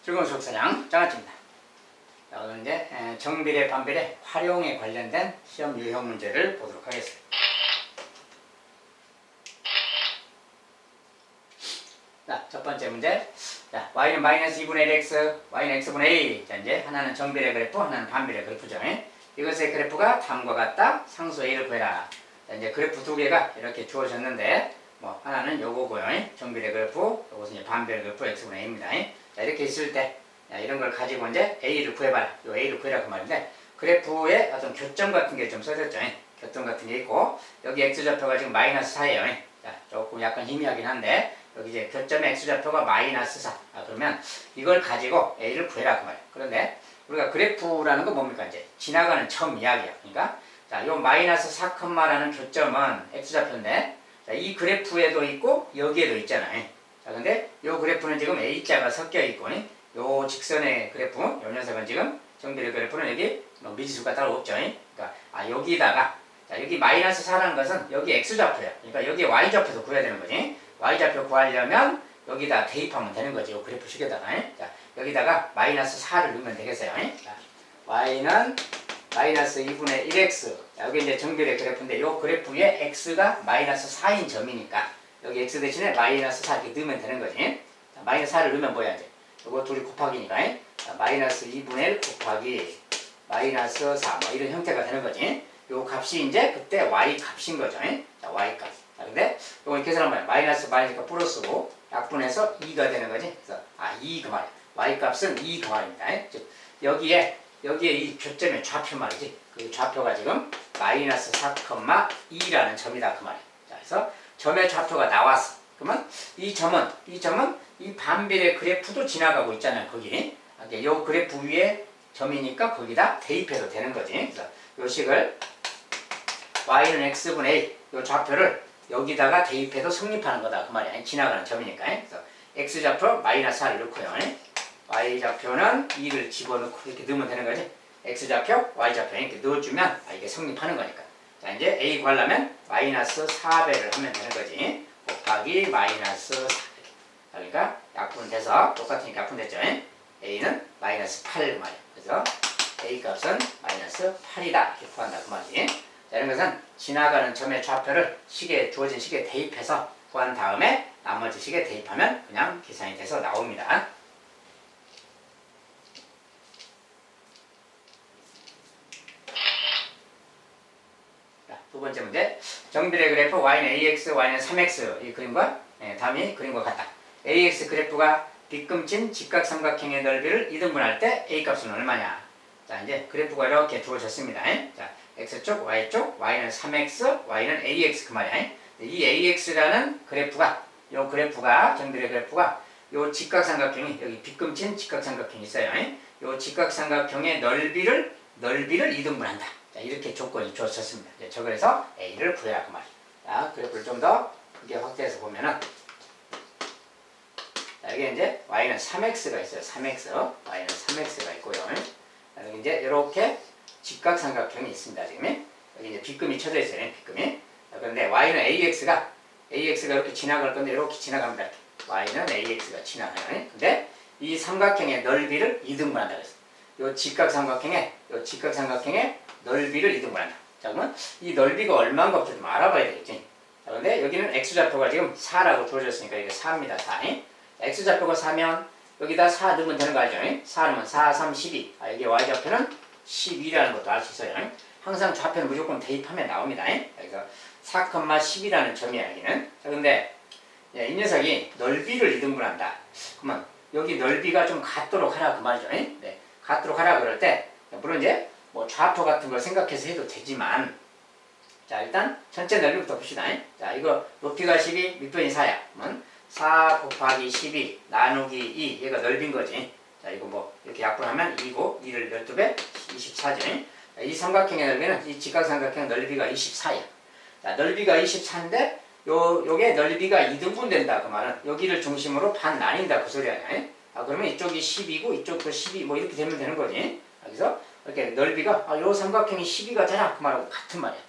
즐거운 수학사냥 장아찌입니다. 오늘 이제 정비례, 반비례, 활용에 관련된 시험 유형 문제를 보도록 하겠습니다. 자, 첫 번째 문제. 자, y는 마이너스 2분의 1x, y는 x분의 a. 자, 이제 하나는 정비례 그래프, 하나는 반비례 그래프죠. 이것의 그래프가 다음과 같다. 상수 a를 구해라. 자, 이제 그래프 두 개가 이렇게 주어졌는데, 하나는 요거고요. 정비례 그래프, 요것은 이제 반비례 그래프 x분의 a입니다. 자, 이렇게 있을 때, 이런 걸 가지고 이제 a를 구해봐라. 요 a를 구해라 그 말인데, 그래프에 어떤 교점 같은 게 좀 써졌죠. 교점 같은 게 있고, 여기 x좌표가 지금 마이너스 4예요. 자, 조금 약간 희미하긴 한데, 여기 이제 교점의 x좌표가 마이너스 4. 그러면 이걸 가지고 a를 구해라 그 말이에요. 그런데 우리가 그래프라는 건 뭡니까? 이제 지나가는 점 이야기야. 그러니까, 자, 요 마이너스 4,라는 교점은 x좌표인데, 자, 이 그래프에도 있고 여기에도 있잖아요. 자, 근데 요 그래프는 지금 a자가 섞여 있고, 요 직선의 그래프, 요 녀석은 지금 정비례 그래프는 여기 미지수가 따로 없죠. 그러니까 여기다가, 자, 여기 마이너스 4라는 것은 여기 x좌표야. 그러니까 여기 y좌표도 구해야 되는 거지. y좌표 구하려면 여기다 대입하면 되는 거지. 요 그래프 식에다가. 자, 여기다가 마이너스 4를 넣으면 되겠어요. 자, y는 마이너스 2분의 1x. 자, 여기 이제 정비례 그래프인데 요 그래프에 x가 마이너스 4인 점이니까 여기 x 대신에 마이너스 4 이렇게 넣으면 되는 거지. 자, 마이너스 4를 넣으면 뭐야 이제. 요거 둘이 곱하기니까. 자, 마이너스 2분의 1 곱하기 마이너스 4 이런 형태가 되는 거지. 요 값이 이제 그때 y 값인 거죠. 자, y 값. 자, 근데 요거 계산하면 마이너스 마이너스가 플러스고 약분해서 2가 되는 거지. 그래서 2 그 말이야. y 값은 2 그 말입니다. 즉 여기에 이 교점의 좌표 말이지. 그 좌표가 지금 마이너스 4,2라는 점이다 그 말이야. 자, 그래서 점의 좌표가 나왔어. 그러면 이 점은 이 반비례 그래프도 지나가고 있잖아요. 거기. 이 그래프 위에 점이니까 거기다 대입해도 되는 거지. 그래서 요 식을 y는 x분의 a, 요 좌표를 여기다가 대입해도 성립하는 거다 그 말이야. 지나가는 점이니까. 그래서 x좌표 마이너스 4를 넣고요. y좌표는 2를 집어넣고 이렇게 넣으면 되는 거지. x좌표, y좌표 이렇게 넣어주면 이게 성립하는 거니까. 자, 이제 a 구하려면 마이너스 4배를 하면 되는 거지. 곱하기 마이너스 4배. 그러니까 약분돼서 똑같으니까 약분됐죠. a는 마이너스 8 말이야. 그래서 a 값은 마이너스 8이다 이렇게 구한다 그 말이지. 자, 이런 것은 지나가는 점의 좌표를 주어진 식에 대입해서 구한 다음에 나머지 식에 대입하면 그냥 계산이 돼서 나옵니다. 자, 두 번째 문제. 정비례 그래프 y는 ax, y는 3x 이 그림과 다음이 그림과 같다. ax 그래프가 빗금친 직각삼각형의 넓이를 2등분할 때 a 값은 얼마냐. 자, 이제 그래프가 이렇게 주어졌습니다. 자, x쪽, y쪽, y는 3x, y는 ax 그 말이야. 이 ax라는 그래프가, 정비례 그래프가 요 직각삼각형이 여기 빗금친 직각삼각형이 있어요. 요 직각삼각형의 넓이를 2등분한다. 자, 이렇게 조건이 주어졌습니다. 저걸 해서 a를 구해라 그 말이야. 자, 그래프를 좀 더 크게 확대해서 보면은, 자, 여기 이제 y는 3x가 있어요. 3x, y는 3x가 있고요. 자, 여기 이제 이렇게 직각삼각형이 있습니다. 지금 여기 이제 빗금이 쳐져 있어요. 빗금이. 자, 그런데 y는 ax가 이렇게 지나갈 건데 이렇게 지나갑니다. y는 ax가 지나가요. 근데 이 삼각형의 넓이를 2등분한다 그랬어. 요 직각삼각형의 넓이를 2등분한다. 자, 그러면 이 넓이가 얼마인가 좀 알아봐야 되겠지. 자, 근데 여기는 x좌표가 지금 4라고 주어졌으니까 이게 4입니다. 4. x좌표가 4면 여기다 4 넣으면 되는 거 알죠? 4 넣으면 4, 3, 12. 여기 y좌표는 12라는 것도 알 수 있어요. 항상 좌표는 무조건 대입하면 나옵니다. 그래서 4,10이라는 점이야, 여기는. 자, 근데 이 녀석이 넓이를 2등분한다. 그러면 여기 넓이가 좀 같도록 하라 그 말이죠. 네, 같도록 하라 그럴 때, 물론 이제 좌표 같은 걸 생각해서 해도 되지만, 자, 일단 전체 넓이부터 봅시다. 자, 이거 높이가 12, 밑변이 4야. 그러면 4 곱하기 12 나누기 2, 얘가 넓인 거지. 자, 이거 이렇게 약분하면 2고 2를 12배 24죠. 이 삼각형의 넓이는, 이 직각삼각형 넓이가 24야. 자, 넓이가 24인데 요게 넓이가 2등분 된다 그 말은 여기를 중심으로 반 나뉜다 그 소리 아니야. 그러면 이쪽이 10이고 이쪽도 12 이렇게 되면 되는 거지. 그래서 이렇게 넓이가 요 삼각형이 12가 되나 그 말하고 같은 말이야.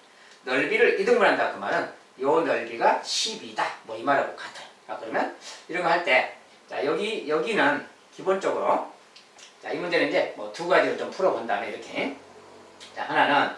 넓이를 2등분한다 그 말은 요 넓이가 12다 이 말하고 같아요. 그러면 이런 거 할 때, 자, 여기는 기본적으로. 자, 이 문제는 이제 뭐 두 가지로 좀 풀어본 다음에 이렇게. 자, 하나는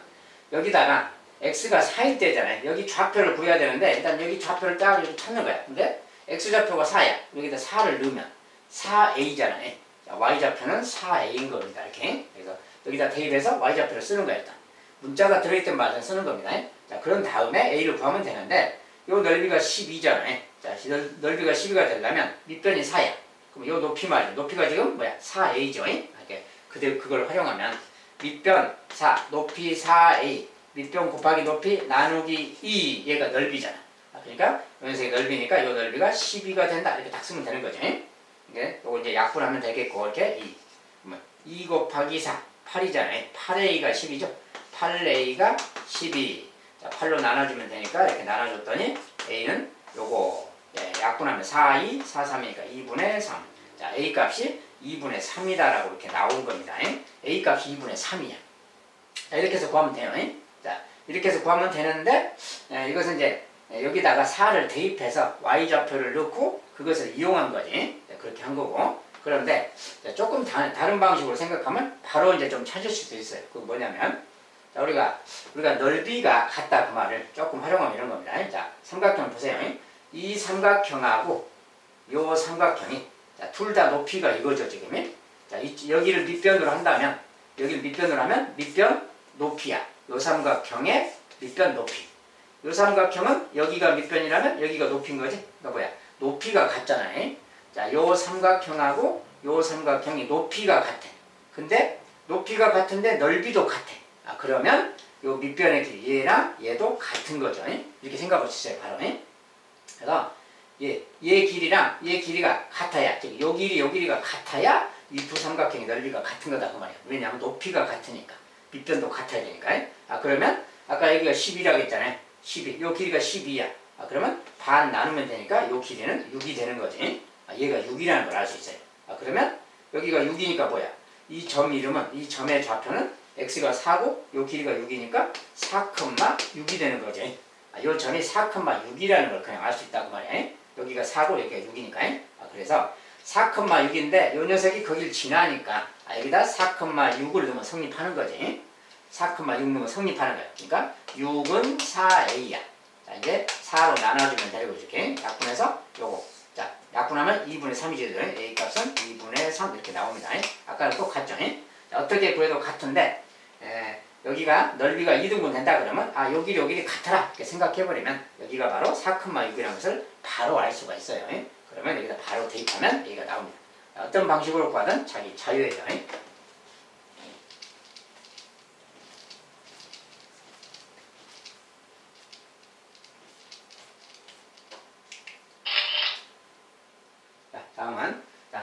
여기다가 x가 4일 때잖아요. 여기 좌표를 구해야 되는데 일단 여기 좌표를 딱 이렇게 찾는 거야. 근데 x좌표가 4야. 여기다 4를 넣으면 4a잖아요. 자, y좌표는 4a인 겁니다. 이렇게. 그래서 여기다 대입해서 y좌표를 쓰는 거야. 일단. 문자가 들어있던 말을 쓰는 겁니다. 자, 그런 다음에 a를 구하면 되는데 요 넓이가 12잖아요. 자, 넓이가 12가 되려면 밑변이 4야. 그럼 요 높이 말이죠. 높이가 지금 뭐야? 4a죠. 이렇게 그걸 활용하면 밑변 4, 높이 4a, 밑변 곱하기 높이 나누기 2, 얘가 넓이잖아. 그러니까 요 녀석이 넓이니까 요 넓이가 12가 된다. 이렇게 딱 쓰면 되는 거죠. 이게 요거 이제 약분하면 되겠고 이렇게 2 곱하기 4, 8이잖아요. 8a가 10이죠. 8a가 12. 자, 8로 나눠주면 되니까 이렇게 나눠줬더니 a는 요거 약분하면 4, 2, 4, 3이니까 2분의 3. 자, a 값이 2분의 3이다라고 이렇게 나온 겁니다. a 값이 2분의 3이야. 자, 이렇게 해서 구하면 돼요. 자, 이렇게 해서 구하면 되는데 이것은 이제 여기다가 4를 대입해서 y좌표를 넣고 그것을 이용한 거지. 그렇게 한 거고. 그런데 조금 다른 방식으로 생각하면 바로 이제 좀 찾을 수도 있어요. 그건 뭐냐면 자, 우리가 넓이가 같다 그 말을 조금 활용하면 이런 겁니다. 자, 삼각형 보세요. 이 삼각형하고 요 삼각형이 둘 다 높이가 이거죠 지금. 자, 여기를 밑변으로 한다면 여기를 밑변으로 하면 밑변 높이야. 요 삼각형의 밑변 높이. 요 삼각형은 여기가 밑변이라면 여기가 높이인 거지. 그러니까 뭐야? 높이가 같잖아요. 자, 요 삼각형하고 요 삼각형이 높이가 같아. 근데 높이가 같은데 넓이도 같아. 그러면 요 밑변의 길이 얘랑 얘도 같은 거죠. 이렇게 생각할 수 있어요. 바로. 그래서 얘 길이랑 얘 길이가 같아야, 즉 요 길이가 같아야 이 두 삼각형의 넓이가 같은 거다 그 말이야. 왜냐하면 높이가 같으니까. 밑변도 같아야 되니까. 그러면 아까 여기가 10이라고 했잖아요. 12. 요 길이가 12야. 그러면 반 나누면 되니까 요 길이는 6이 되는 거지. 얘가 6이라는 걸 알 수 있어요. 그러면 여기가 6이니까 뭐야? 이 점 이름은, 이 점의 좌표는 x가 4고 요 길이가 6이니까 4,6이 되는 거지. 요 점이 4,6이라는 걸 그냥 알 수 있다고 말이야. 여기가 4고 여기가 6이니까. 그래서 4,6인데 요 녀석이 거길 지나니까 여기다 4,6을 넣으면 성립하는 거지. 4,6 넣으면 성립하는 거야. 그러니까 6은 4a야. 자, 이제 4로 나눠주면 되고 이렇게 약분해서 요거. 자, 약분하면 2분의 3이죠. a 값은 2분의 3 이렇게 나옵니다. 아까랑 똑같죠. 자, 어떻게 구해도 같은데 여기가 넓이가 2등분 된다 그러면 요 길이 같아라 이렇게 생각해버리면 여기가 바로 4,6이라는 것을 바로 알 수가 있어요. 그러면 여기다 바로 대입하면 여기가 나옵니다. 어떤 방식으로 구하든 자기 자유예요.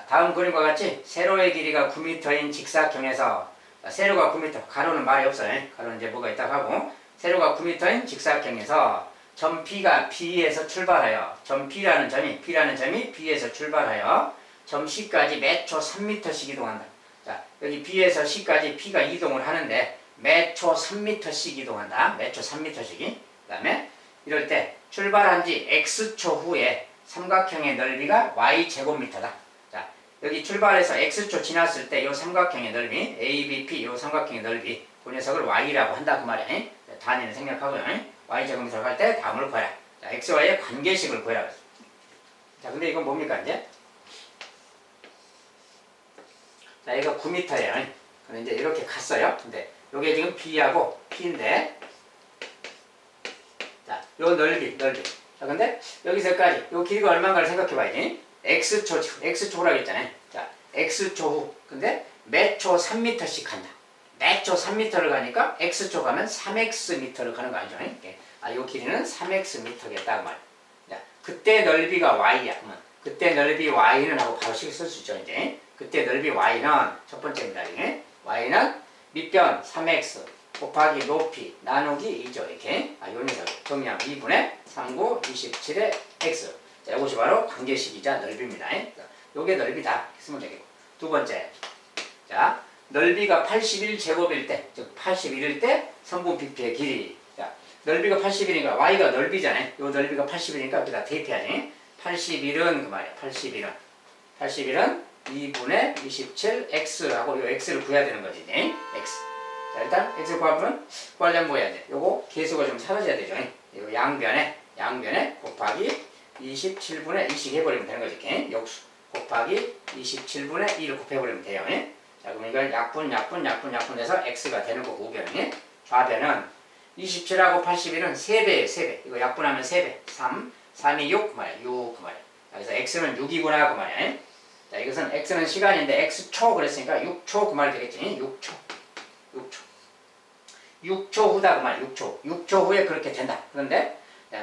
다음 그림과 같이 세로의 길이가 9m인 직사각형에서 세로가 9m, 가로는 말이 없어요. 가로는 이제 뭐가 있다고 하고 세로가 9m인 직사각형에서 점 P가 B에서 출발하여 점 B라는 점이 B에서 출발하여 점 C까지 매초 3m씩 이동한다. 자, 여기 B에서 C까지 P가 이동을 하는데 매초 3m씩 이동한다. 매초 3m씩. 그 다음에 이럴 때 출발한 지 X초 후에 삼각형의 넓이가 Y제곱미터다. 자, 여기 출발해서 X초 지났을 때 이 삼각형의 넓이, ABP 이 삼각형의 넓이, 그 녀석을 Y라고 한다 그 말이야. 단위는 생략하고요. Y제곱미터로 갈 때 다음을 구해라. 자, XY의 관계식을 구해라. 자, 근데 이건 뭡니까 이제? 자, 이거 9m예요. 근데 이제 이렇게 갔어요. 근데 요게 지금 B하고 P인데, 자, 요 넓이. 자, 근데 여기서까지 요 길이가 얼마인가를 생각해 봐야지. X초라고 했잖아요. 자, X초 후. 근데 매초 3m씩 간다. 매초 3m를 가니까 X초 가면 3Xm를 가는 거 아니죠? 요 길이는 3Xm겠다 그 말. 자, 그때 넓이가 Y야. 그때 넓이 Y는 하고 바로 식을 쓸 수 있죠, 이제. 그때 넓이 Y는 첫 번째입니다. 이게. Y는 밑변 3X 곱하기 높이 나누기 2죠. 이렇게. 요 녀석 정리하면 2분의 39, 27의 X. 자, 이것이 바로 관계식이자 넓이입니다. 요게 넓이다. 쓰면 되겠고. 두 번째. 자, 넓이가 81제곱일 때, 즉 81일 때 성분 BP의 길이. 자, 넓이가 81이니까 Y가 넓이잖아요. 요 넓이가 81이니까 여기다 대입해야지. 81은 그 말이야. 81은 2분의 27 x하고 요 x를 구해야 되는 거지. 네? x. 자, 일단 x 구하려면 뭐 해야 돼? 요거 계수가 좀 사라져야 되죠. 요 양변에 곱하기 27분의 2씩 해버리면 되는 거지. 이렇게. 역수 곱하기 27분의 2를 곱해버리면 돼요. 자, 그럼 이걸 약분 해서 x가 되는 거고, 우변이. 좌변은 27하고 81은 3배예요, 3배. 이거 약분하면 3배. 3이 6, 그 말이야. 6, 그 말이야. 그래서 x는 6이구나, 그 말이야. 자, 이것은 x는 시간인데 x초 그랬으니까 6초 그 말이 되겠지. 6초 후다, 그 말이야. 6초 후에 그렇게 된다. 그런데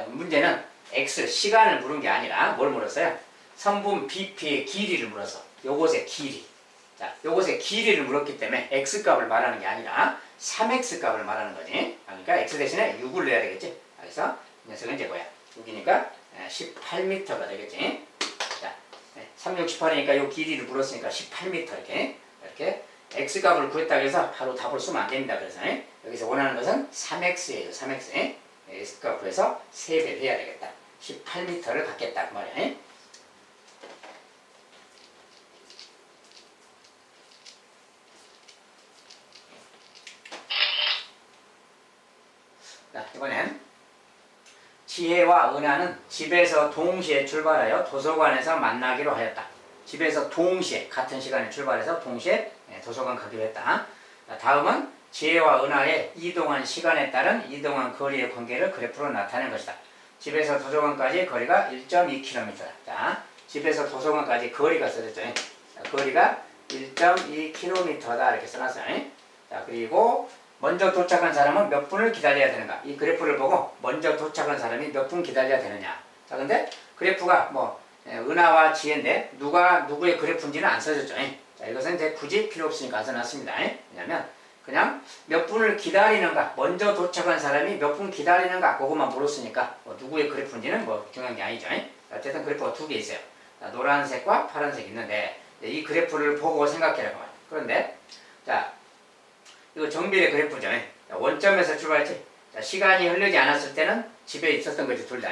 문제는 x, 시간을 물은 게 아니라 뭘 물었어요? 선분 BP의 길이를 물었어. 요것의 길이. 자, 요것의 길이를 물었기 때문에 x값을 말하는 게 아니라 3x 값을 말하는 거지. 그러니까 x 대신에 6을 넣어야 되겠지. 그래서 이 녀석은 이제 뭐야? 6이니까 18m가 되겠지. 자, 3, 6, 18이니까 요 길이를 물었으니까 18m 이렇게 x 값을 구했다고 해서 바로 답을 쓰면 안 됩니다. 그래서 여기서 원하는 것은 3x예요. 3x. x 값 구해서 3배를 해야 되겠다. 18m를 갖겠다. 그 말이야. 자, 이번엔 지혜와 은하는 집에서 동시에 출발하여 도서관에서 만나기로 하였다. 집에서 동시에 같은 시간에 출발해서 동시에 도서관 가기로 했다. 자, 다음은 지혜와 은하의 이동한 시간에 따른 이동한 거리의 관계를 그래프로 나타낸 것이다. 집에서 도서관까지 거리가 1.2km다. 자, 집에서 도서관까지 거리가 써졌죠. 자, 거리가 1.2km다 이렇게 써놨어요. 자, 그리고 먼저 도착한 사람은 몇 분을 기다려야 되는가? 이 그래프를 보고 먼저 도착한 사람이 몇 분 기다려야 되느냐? 자, 근데 그래프가 뭐 은하와 지혜인데 누구의 그래프인지는 안 써졌죠. 자, 이것은 이제 굳이 필요 없으니까 안 써놨습니다. 왜냐면 그냥 몇 분을 기다리는가, 먼저 도착한 사람이 몇 분 기다리는가 그것만 물었으니까 뭐 누구의 그래프인지는 뭐 중요한 게 아니죠. 어쨌든 그래프가 두 개 있어요. 자, 노란색과 파란색이 있는데 이 그래프를 보고 생각해라고 말이에요. 그런데 자, 이거 정비례 그래프죠. 원점에서 출발했지. 자, 시간이 흐르지 않았을 때는 집에 있었던 거지, 둘 다.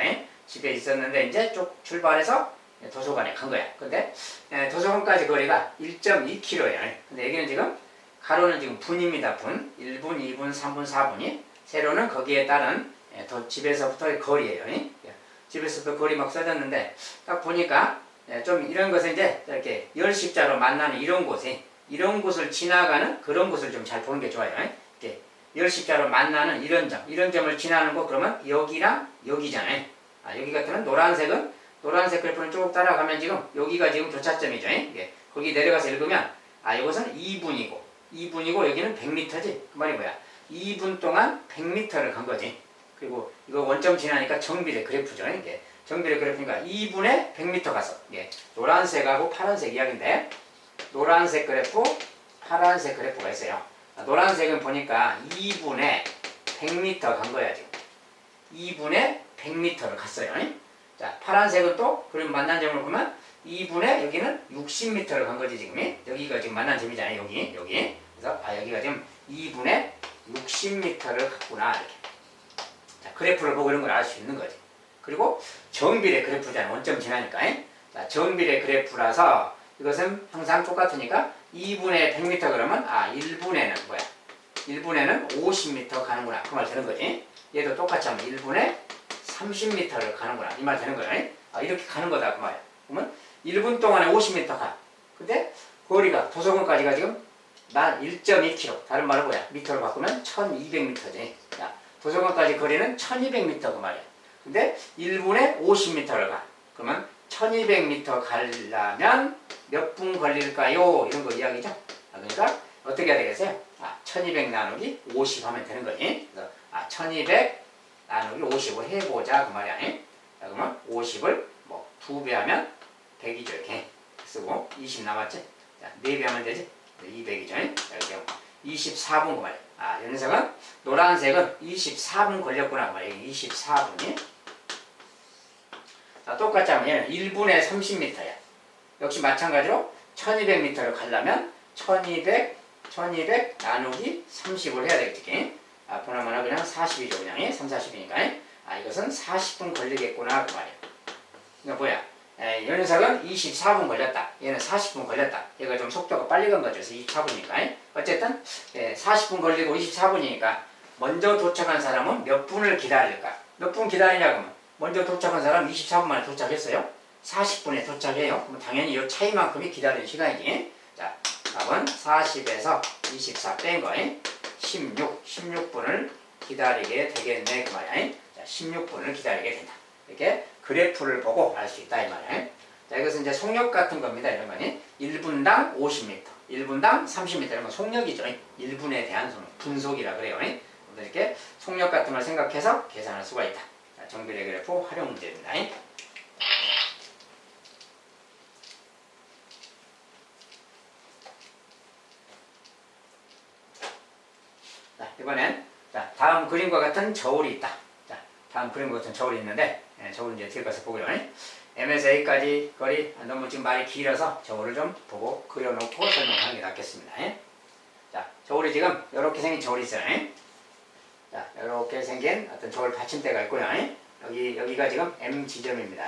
집에 있었는데 이제 쭉 출발해서 도서관에 간 거야. 근데 도서관까지 거리가 1.2km예요. 근데 여기는 지금 가로는 지금 분입니다. 분. 1분, 2분, 3분, 4분이. 세로는 거기에 따른 집에서부터의 거리예요. 집에서부터 거리 막 써졌는데 딱 보니까 좀 이런 것을 이제 이렇게 열십자로 만나는 이런 곳을 지나가는 그런 곳을 좀 잘 보는 게 좋아요. 이렇게 열십자로 만나는 이런 점을 지나는 거 그러면 여기랑 여기잖아요. 여기 같으면 노란색 그래프는 쭉 따라가면 지금 여기가 지금 교차점이죠. 거기 내려가서 읽으면 이것은 2분이고 여기는 100m지. 그 말이 뭐야? 2분 동안 100m를 간 거지. 그리고 이거 원점 지나니까 정비례 그래프죠. 정비례 그래프니까 2분에 100m 갔어. 노란색하고 파란색 이야기인데 노란색 그래프, 파란색 그래프가 있어요. 노란색은 보니까 2분에 100m 간 거야, 지금. 2분에 100m를 갔어요. 자, 파란색은 또, 그럼 만난 점을 보면 2분에 여기는 60m를 간 거지, 지금. 여기가 지금 만난 점이잖아요, 여기. 그래서, 여기가 지금 2분에 60m를 갔구나, 이렇게. 자, 그래프를 보고 이런 걸 알 수 있는 거지. 그리고 정비례 그래프잖아, 원점 지나니까. 자, 정비례 그래프라서 이것은 항상 똑같으니까 2분의 100m 그러면 1분에는 뭐야? 1분에는 50m 가는구나. 그 말 되는 거지. 얘도 똑같이 하면 1분에 30m를 가는구나. 이 말 되는 거야. 이렇게 가는 거다. 그 말이야. 그러면 1분 동안에 50m 가. 근데 거리가 도서관까지가 지금 1.2km. 다른 말은 뭐야? 미터로 바꾸면 1200m지. 자, 도서관까지 거리는 1200m 그 말이야. 근데 1분에 50m를 가. 그러면 1200m 가려면 몇 분 걸릴까요? 이런 거 이야기죠. 그러니까 어떻게 해야 되겠어요? 1200 나누기 50 하면 되는 거지. 그래서 1200 나누기 50을 해보자 그 말이 아니. 자, 그러면 50을 뭐 2배 하면 100이죠. 이렇게 쓰고 20 남았지. 자, 4배 하면 되지. 200이죠. 자, 이렇게 24분 그 말이야. 이 녀석은 노란색은 24분 걸렸구나 그 말이야. 24분이. 자, 똑같이 하면 얘는 1분에 30m야. 역시 마찬가지로 1200m를 가려면 1200 나누기 30을 해야 되겠지. 보나마나 그냥 40이죠. 그냥 3, 40이니까. 이것은 40분 걸리겠구나 그 말이야. 그러니까 뭐야? 이 녀석은 24분 걸렸다. 얘는 40분 걸렸다. 얘가 좀 속도가 빨리 간 거죠. 그래서 24분이니까. 어쨌든 40분 걸리고 24분이니까 먼저 도착한 사람은 몇 분을 기다릴까? 몇 분 기다리냐고 하면 먼저 도착한 사람 24분 만에 도착했어요. 40분에 도착해요. 그럼 당연히 이 차이만큼이 기다리는 시간이지. 자, 답은 40에서 24 뺀 거. 16분을 기다리게 되겠네. 그 말이야. 자, 16분을 기다리게 된다. 이렇게 그래프를 보고 알 수 있다. 이 말이야. 자, 이것은 이제 속력 같은 겁니다. 이런 거니. 1분당 50m, 1분당 30m. 이런 건 속력이죠. 1분에 대한 분속이라 그래요. 이렇게 속력 같은 걸 생각해서 계산할 수가 있다. 자, 정비례 그래프 활용 문제입니다. 자, 이번엔 다음 그림과 같은 저울이 있다. 자, 다음 그림과 같은 저울이 있는데 저울 이제 뒤에 가서 보고요. M에서 A까지 거리 너무 지금 말이 길어서 저울을 좀 보고 그려놓고 설명하는 게 낫겠습니다. 자, 저울이 지금 이렇게 생긴 저울이 있어요. 자, 이렇게 생긴 어떤 저울 받침대가 있고요. 여기가 지금 M 지점입니다.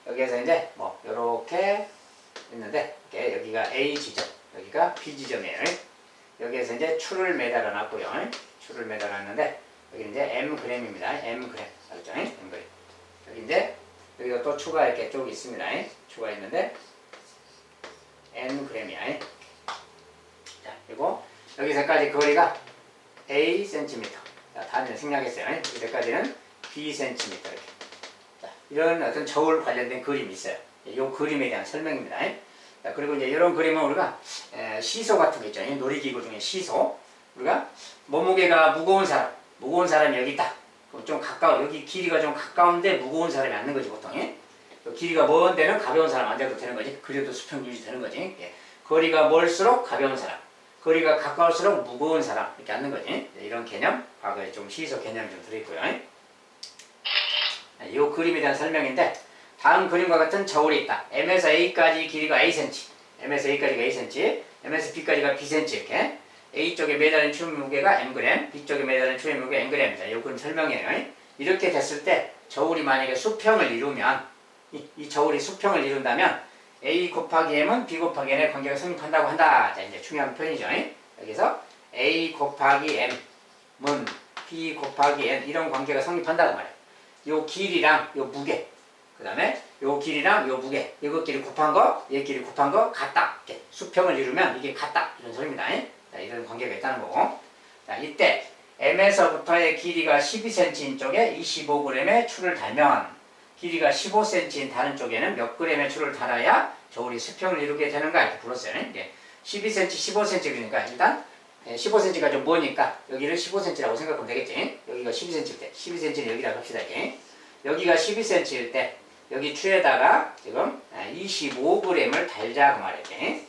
여기에서 이제 뭐 이렇게 있는데 여기가 A 지점, 여기가 B 지점이에요. 여기에서 이제 추를 매달아 놨고요. 추를 매달아 놨는데 여기 이제 M 그램입니다. M 그램, 알죠? M 그램. 여기 이제 여기가 또 추가 이렇게 쭉 있습니다. 추가 있는데 N 그램이야. 자, 그리고 여기서까지 거리가 A 센티미터. 자, 다음에 생략했어요. 여기까지는 B 센티미터 이렇게. 자, 이런 어떤 저울 관련된 그림이 있어요. 이 그림에 대한 설명입니다. 자, 그리고 이제 이런 그림은 우리가 시소 같은 거 있죠. 놀이기구 중에 시소. 우리가 몸무게가 무거운 사람이 여기 있다. 그럼 좀 가까워. 여기 길이가 좀 가까운데 무거운 사람이 앉는 거지 보통. 길이가 먼 데는 가벼운 사람 앉아도 되는 거지. 그래도 수평 유지되는 거지. 거리가 멀수록 가벼운 사람, 거리가 가까울수록 무거운 사람 이렇게 앉는 거지. 이런 개념, 과거에 좀 시소 개념이 좀 들어있고요. 이 그림에 대한 설명인데 다음 그림과 같은 저울이 있다. M에서 A까지 길이가 Acm, M에서 A까지가 Acm, M에서 B까지가 Bcm 이렇게. A쪽에 매달린 추의 무게가 Mg, B쪽에 매달린 추의 무게 Mg입니다. 이 그림 설명이에요. 이렇게 됐을 때 저울이 만약에 수평을 이루면 이 저울이 수평을 이룬다면 A 곱하기 M은 B 곱하기 N의 관계가 성립한다고 한다. 자, 이제 중요한 표현이죠. 여기서 A 곱하기 M은 B 곱하기 N 이런 관계가 성립한다고 말이에요. 요 길이랑 요 무게, 그 다음에 요 길이랑 요 무게, 이것끼리 곱한 거, 얘끼리 곱한 거 같다. 이렇게 수평을 이루면 이게 같다. 이런 소리입니다. 자, 이런 관계가 있다는 거고. 자, 이때 M에서부터의 길이가 12cm인 쪽에 25g의 추를 달면 길이가 15cm인 다른 쪽에는 몇 g의 추를 달아야 저울이 수평을 이루게 되는가 이렇게 불렀어요. 12cm, 15cm 그러니까 일단 15cm가 좀 머니까 여기를 15cm라고 생각하면 되겠지. 여기가 12cm일 때 12cm는 여기라고 합시다. 여기가 12cm일 때 여기 추에다가 지금 25g을 달자 그 말이에요.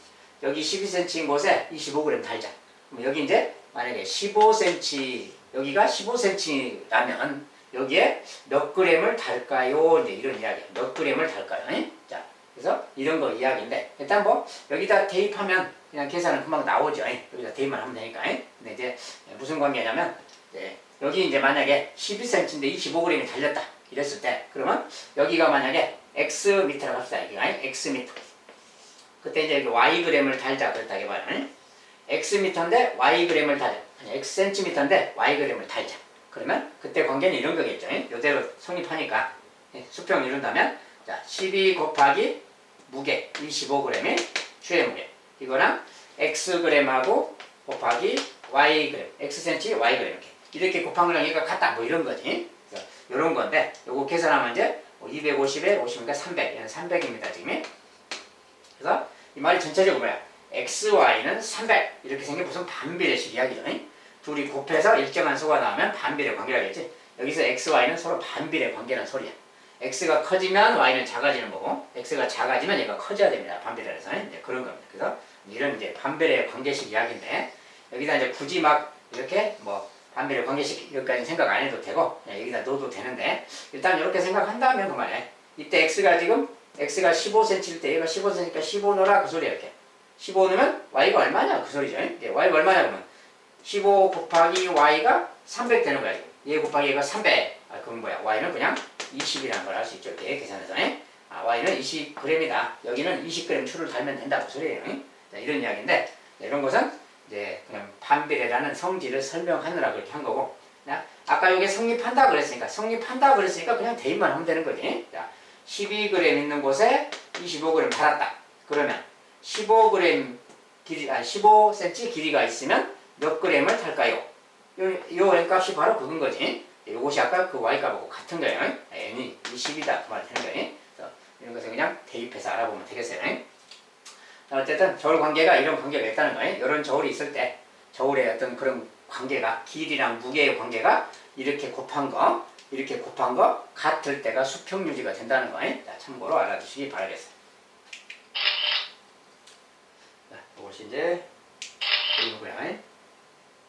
여기 12cm인 곳에 25g 달자. 그럼 여기 이제 만약에 15cm 여기가 15cm라면 여기에 몇 g을 달까요? 이제 이런 이야기야. 몇 g을 달까요? 자, 그래서 이런 거 이야기인데 일단 뭐 여기다 대입하면 그냥 계산은 금방 나오죠. 여기다 대입만 하면 되니까. 근데 이제 무슨 관계냐면 여기 이제 만약에 12cm인데 25g이 달렸다 이랬을 때 그러면 여기가 만약에 xm라고 합시다. 여기가 xm. 그때 이제 여기 yg을 달자 그랬다 이거는 xm인데 yg을 달자. 아니 xcm인데 yg을 달자. 그러면 그때 관계는 이런 거겠죠. 이대로 성립하니까 수평을 이룬다면 자 12 곱하기 무게 25g의 추의 무게 이거랑 xg하고 곱하기 yg xcm yg 이렇게 곱한 거랑 얘가 같다 뭐 이런 거지. 이런 건데 요거 계산하면 이제 250에 50이니까 300 얘는 300입니다 지금. 그래서 이 말이 전체적으로 뭐야? xy는 300 이렇게 생긴 무슨 반비례식 이야기죠. 둘이 곱해서 일정한 수가 나오면 반비례 관계라겠지. 여기서 x, y는 서로 반비례 관계라는 소리야. x가 커지면 y는 작아지는 거고 x가 작아지면 얘가 커져야 됩니다. 반비례라서 이제 그런 겁니다. 그래서 이런 이제 반비례 관계식 이야기인데 여기다 이제 굳이 막 이렇게 뭐 반비례 관계식 여기까지 생각 안 해도 되고 여기다 넣어도 되는데 일단 이렇게 생각한다면 그 말이야. 이때 x가 지금 x가 15cm일 때 얘가 15cm니까 15 넣어라 그 소리야. 이렇게 15 넣으면 y가 얼마냐 그 소리죠. y가 얼마냐 그러면 15 곱하기 y가 300 되는 거야. 얘 곱하기 얘가 300. 그럼 뭐야? y는 그냥 20이라는 걸 알 수 있죠. 이렇게 계산해서. y는 20g이다. 여기는 20g 추를 달면 된다고 소리예요. 자, 이런 이야기인데 이런 것은 이제 그냥 반비례라는 성질을 설명하느라 그렇게 한 거고. 아까 여기 성립한다 그랬으니까 그냥 대입만 하면 되는 거지. 자, 12g 있는 곳에 25g 달았다. 그러면 15g 길이 15cm 길이가 있으면 몇 g을 탈까요? 요 n 값이 바로 그건 거지. 요것이 아까 그 y 값하고 같은 거예요. n이 20이다 그 말 되는 거예요. 그래서 이런 것을 그냥 대입해서 알아보면 되겠어요. 어쨌든 저울 관계가 이런 관계가 있다는 거예요. 이런 저울이 있을 때 저울의 어떤 그런 관계가 길이랑 무게의 관계가 이렇게 곱한 거 같을 때가 수평 유지가 된다는 거예요. 자, 참고로 알아두시기 바라겠어요. 자, 이것이 이제 그리고요.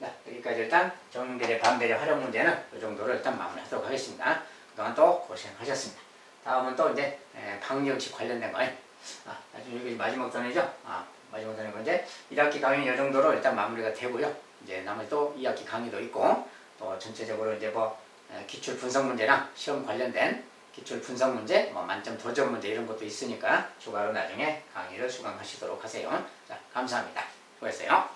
자, 여기까지 일단 정비례 반비례 활용 문제는 이 정도로 일단 마무리하도록 하겠습니다. 그동안 또 고생하셨습니다. 다음은 또 이제 방정식 관련된 거예요. 나중에 여기 마지막 단위죠. 마지막 단위고 이제 1학기 강의는 이 정도로 일단 마무리가 되고요. 이제 나머지 또 2학기 강의도 있고 또 전체적으로 이제 뭐 기출 분석 문제랑 시험 관련된 기출 분석 문제, 뭐 만점 도전 문제 이런 것도 있으니까 추가로 나중에 강의를 수강하시도록 하세요. 자, 감사합니다. 수고했어요.